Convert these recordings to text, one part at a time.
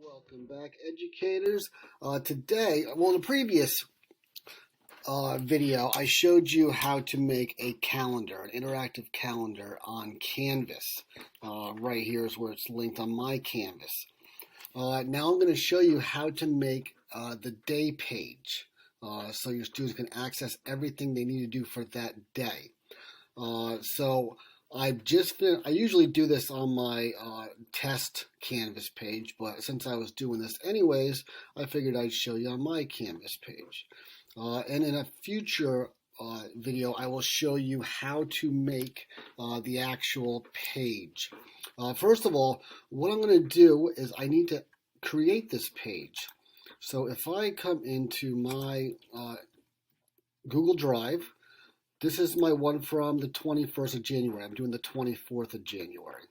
Welcome back, educators. Today, the previous video, I showed you how to make a calendar, an interactive calendar on Canvas. Right here is where it's linked on my Canvas. Now I'm going to show you how to make the day page so your students can access everything they need to do for that day. I usually do this on my test Canvas page, but since I was doing this anyways, I figured I'd show you on my Canvas page. And in a future video, I will show you how to make the actual page. First of all, what I'm going to do is I need to create this page. So if I come into my Google Drive, this is my one from the 21st of January. I'm doing the 24th of January.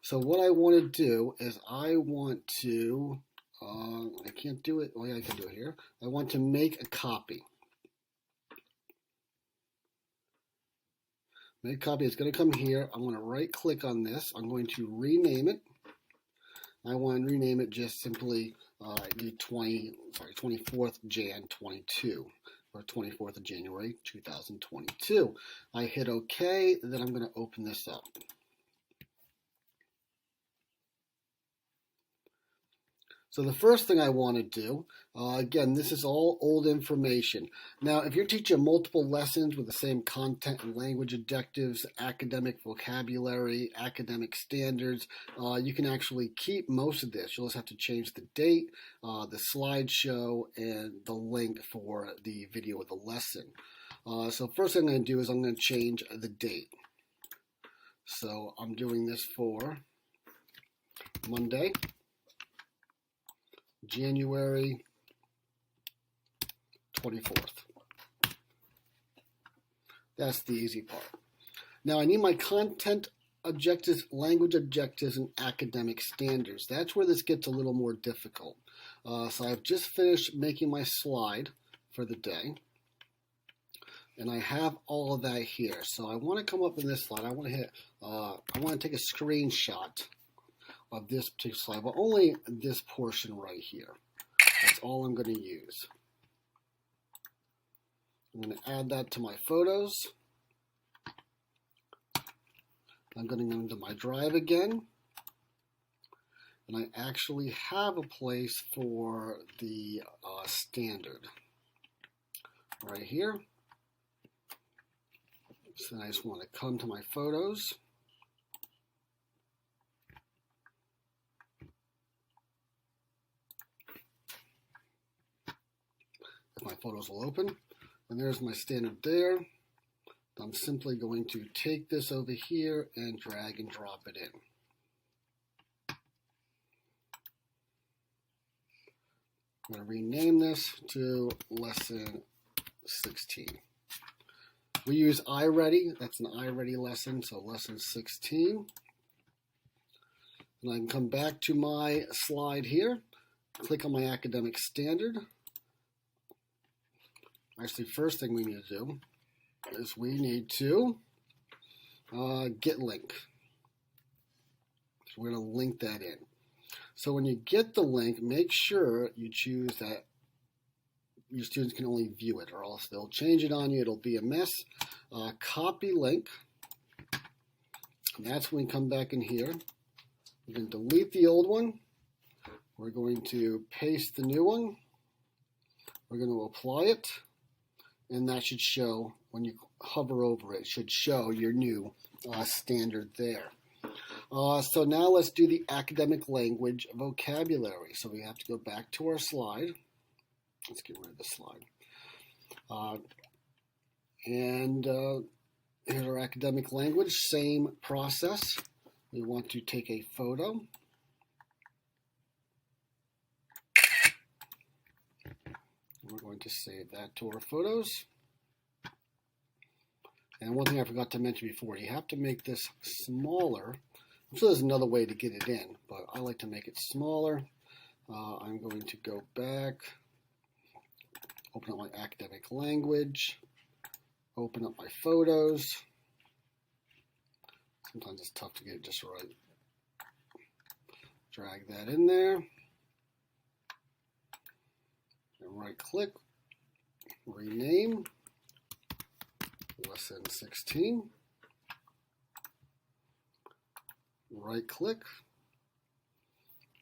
So what I want to do is I want to, I can't do it, oh yeah, I can do it here. I want to make a copy. Make a copy, it's going to come here. I'm going to right click on this. I'm going to rename it. I want to rename it just simply the 24th Jan 22. Or 24th of January 2022. I hit OK, then I'm going to open this up. So the first thing I want to do, again, this is all old information. Now, if you're teaching multiple lessons with the same content and language objectives, academic vocabulary, academic standards, you can actually keep most of this. You'll just have to change the date, the slideshow, and the link for the video of the lesson. So first thing I'm going to do is I'm going to change the date. So I'm doing this for Monday, January 24th. That's the easy part. Now I need my content objectives, language objectives, and academic standards. That's where this gets a little more difficult. So I've just finished making my slide for the day. And I have all of that here. So I want to come up in this slide. I want to take a screenshot of this particular slide, but only this portion right here. That's all I'm going to use. I'm going to add that to my photos. I'm going to go into my drive again. And I actually have a place for the standard right here. So I just want to come to my photos. My photos will open, and there's my standard there. I'm simply going to take this over here and drag and drop it in. I'm going to rename this to Lesson 16. We use iReady. That's an iReady lesson, so Lesson 16. And I can come back to my slide here, click on my academic standard. Actually, first thing we need to do is we need to get link. So we're going to link that in. So when you get the link, make sure you choose that your students can only view it, or else they'll change it on you. It'll be a mess. Copy link. And that's when we come back in here. We're going to delete the old one. We're going to paste the new one. We're going to apply it. And that should show, when you hover over it, should show your new standard there. So now let's do the academic language vocabulary. So we have to go back to our slide. Let's get rid of the slide. Here's our academic language, same process. We want to take a photo. We're going to save that to our photos. And one thing I forgot to mention before, you have to make this smaller. I'm sure there's another way to get it in, but I like to make it smaller. I'm going to go back, open up my academic language, open up my photos. Sometimes it's tough to get it just right. Drag that in there. right click, rename, lesson 16, right click,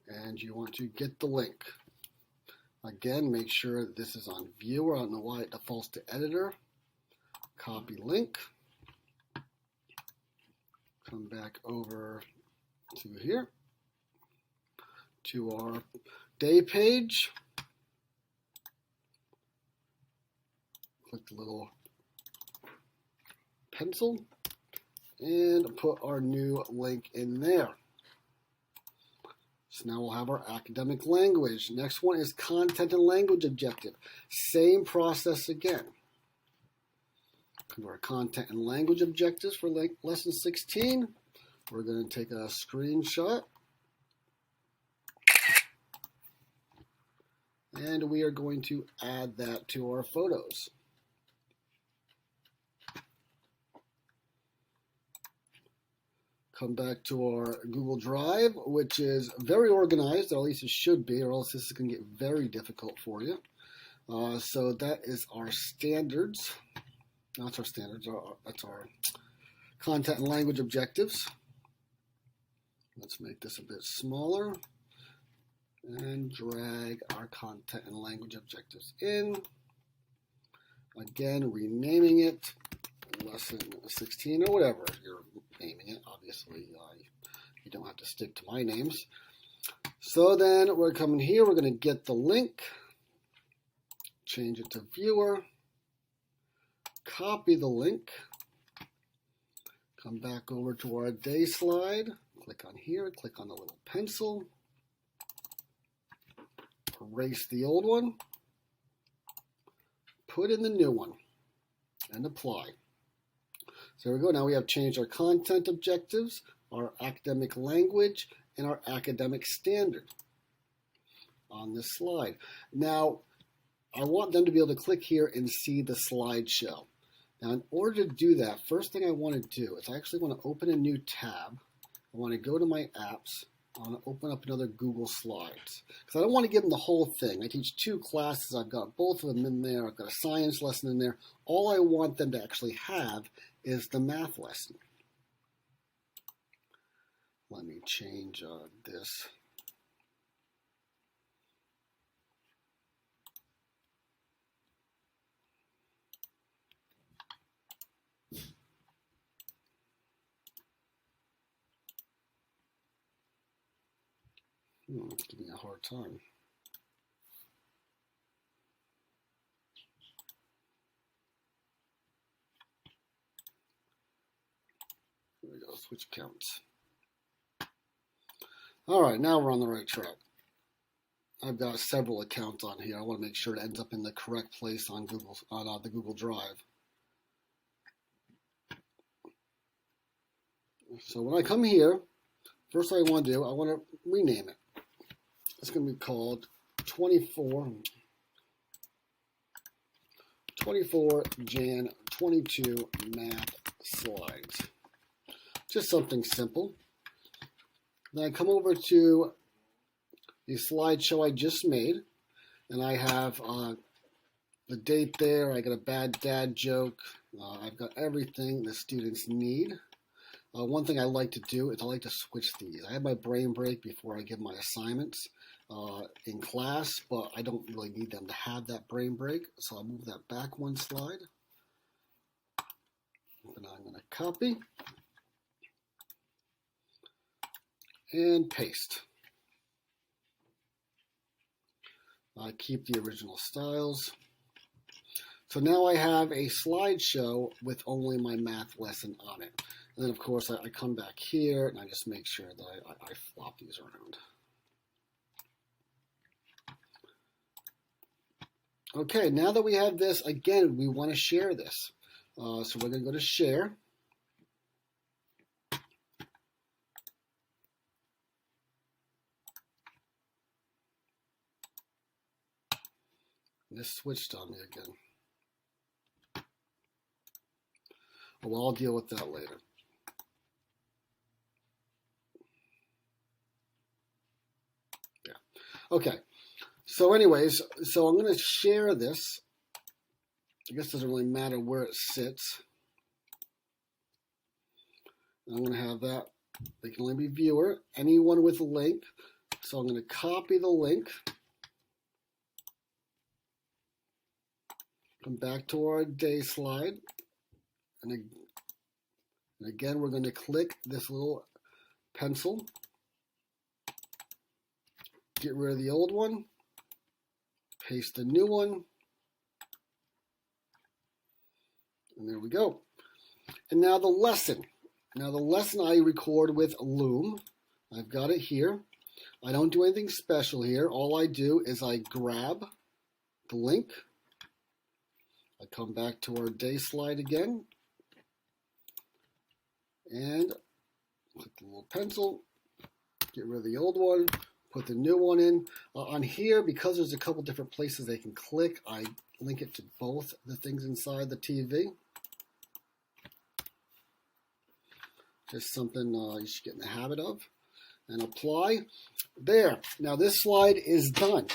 and you want to get the link. Again, make sure that this is on viewer. I don't know why it defaults to editor. Copy link. Come back over to here, to our day page. Click the little pencil and put our new link in there. So now we'll have our academic language. Next one is content and language objective. Same process again. Come to our content and language objectives for lesson 16. We're going to take a screenshot. And we are going to add that to our photos. Come back to our Google Drive, which is very organized, or at least it should be, or else this is going to get very difficult for you. So that is our standards. That's our standards. That's our content and language objectives. Let's make this a bit smaller and drag our content and language objectives in. Again, renaming it lesson 16 or whatever you're naming it. Obviously, you don't have to stick to my names. So then we're coming here. We're going to get the link, change it to viewer, copy the link, come back over to our day slide, click on here, click on the little pencil, erase the old one, put in the new one, and apply. So there we go. Now we have changed our content objectives, our academic language, and our academic standard on this slide. Now, I want them to be able to click here and see the slideshow. Now, in order to do that, first thing I want to do is I actually want to open a new tab. I want to go to my apps. I want to open up another Google Slides because I don't want to give them the whole thing. I teach 2 classes. I've got both of them in there. I've got a science lesson in there. All I want them to actually have is the math lesson. Let me change this. It's giving me a hard time. There we go, switch accounts. All right, now we're on the right track. I've got several accounts on here. I want to make sure it ends up in the correct place on Google, on the Google Drive. So when I come here, first thing I want to do, I want to rename it. It's going to be called 24 Jan 22 Math Slides. Just something simple. Then I come over to the slideshow I just made, and I have the date there. I got a bad dad joke. I've got everything the students need. One thing I like to do is I like to switch these. I have my brain break before I give my assignments in class, but I don't really need them to have that brain break, so I'll move that back one slide. And I'm going to copy and paste. I keep the original styles. So now I have a slideshow with only my math lesson on it. And then, of course, I come back here and I just make sure that I flop these around. Okay, now that we have this, again, we want to share this. So we're going to go to Share. This switched on me again. Well, I'll deal with that later. Yeah. Okay. So anyways, so I'm going to share this. I guess it doesn't really matter where it sits. I'm going to have that. They can only be viewer. Anyone with a link. So I'm going to copy the link. Come back to our day slide. And again, we're going to click this little pencil. Get rid of the old one. Paste the new one. And there we go. And now the lesson. Now the lesson I record with Loom. I've got it here. I don't do anything special here. All I do is I grab the link. I come back to our day slide again. And click the little pencil. Get rid of the old one. Put the new one in. On here, because there's a couple different places they can click, I link it to both the things inside the TV. Just something you should get in the habit of. And apply. There. Now this slide is done.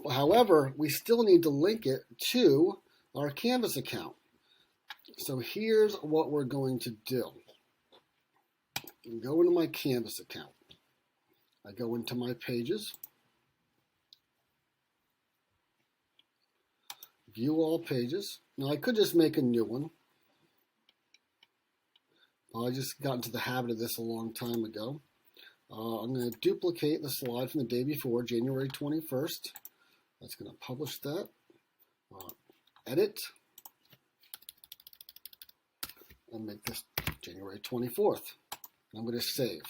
However, we still need to link it to our Canvas account. So here's what we're going to do. Go into my Canvas account. I go into my pages. View all pages. Now I could just make a new one. I just got into the habit of this a long time ago. I'm going to duplicate the slide from the day before, January 21st. That's going to publish that. Edit. And make this January 24th. I'm going to save.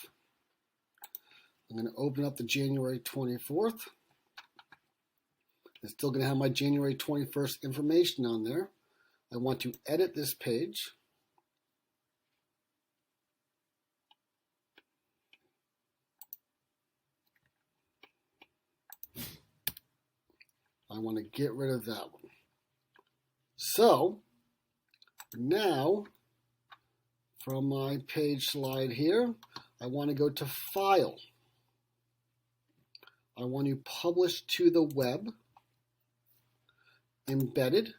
I'm going to open up the January 24th. It's still going to have my January 21st information on there. I want to edit this page. I want to get rid of that one. So now from my page slide here, I want to go to File. I want to publish to the web. Embedded.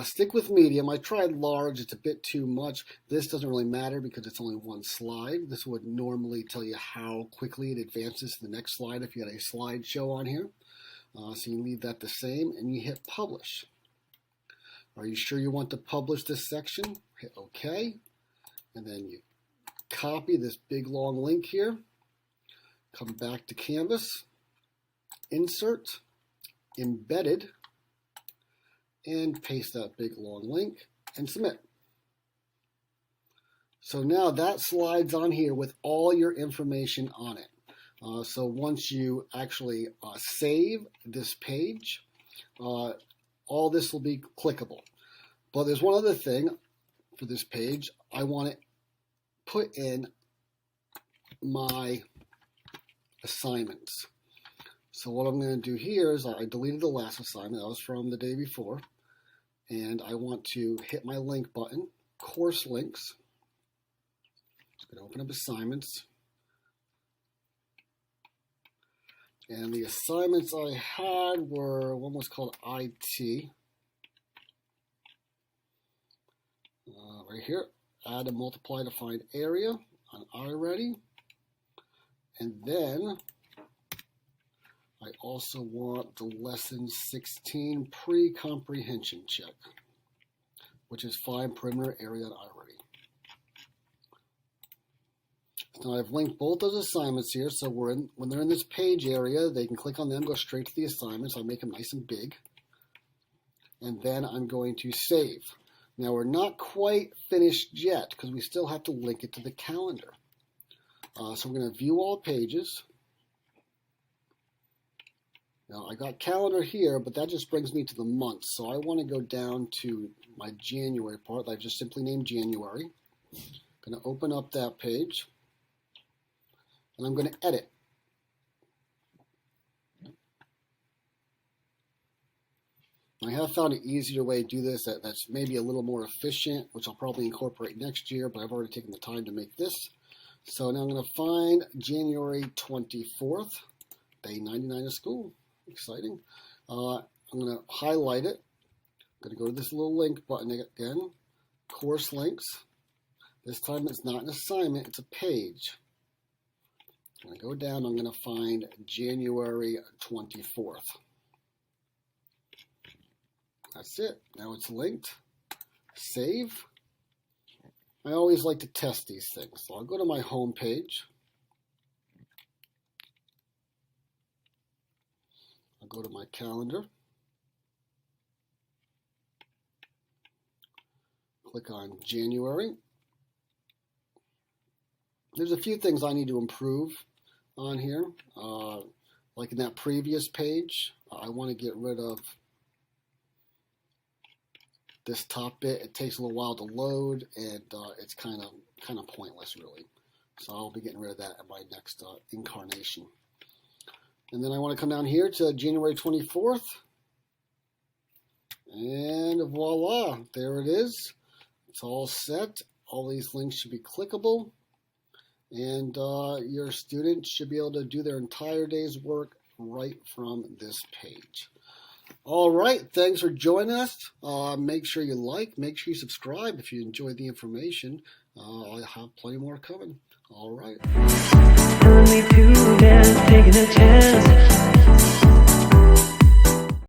Stick with medium. I tried large. It's a bit too much. This doesn't really matter because it's only one slide. This would normally tell you how quickly it advances to the next slide if you had a slideshow on here. So you leave that the same and you hit publish. Are you sure you want to publish this section? Hit OK. And then you copy this big long link here. Come back to Canvas. Insert. Embedded. And paste that big long link and submit. So now that slide's on here with all your information on it. So once you actually save this page, all this will be clickable. But there's one other thing for this page. I want to put in my assignments. So what I'm going to do here is I deleted the last assignment. That was from the day before. And I want to hit my link button, course links. I'm going to open up assignments. And the assignments I had were, one was called IT. Right here, add and multiply to find area on iReady. And then I also want the lesson 16 pre-comprehension check, which is find perimeter area on iReady. Now I've linked both those assignments here, so when they're in this page area, they can click on them, go straight to the assignments. I make them nice and big. And then I'm going to save. Now we're not quite finished yet because we still have to link it to the calendar. So we're going to view all pages. Now I got calendar here, but that just brings me to the months. So I want to go down to my January part that I just simply named January. I'm going to open up that page. And I'm going to edit. I have found an easier way to do this that's maybe a little more efficient, which I'll probably incorporate next year, but I've already taken the time to make this. So now I'm going to find January 24th, day 99 of school. Exciting. I'm going to highlight it. I'm going to go to this little link button again. Course links. This time it's not an assignment, it's a page. I'm going to go down, I'm going to find January 24th. That's it. Now it's linked. Save. I always like to test these things. So I'll go to my home page. I'll go to my calendar. Click on January. There's a few things I need to improve on here. Like in that previous page, I want to get rid of this top bit. It takes a little while to load, and it's kind of pointless, really. So I'll be getting rid of that at my next incarnation. And then I want to come down here to January 24th, and voila, there it is. It's all set. All these links should be clickable, and your students should be able to do their entire day's work right from this page. All right, thanks for joining us. Make sure you like, make sure you subscribe if you enjoyed the information. I have plenty more coming. All right. Only two men taking a chance.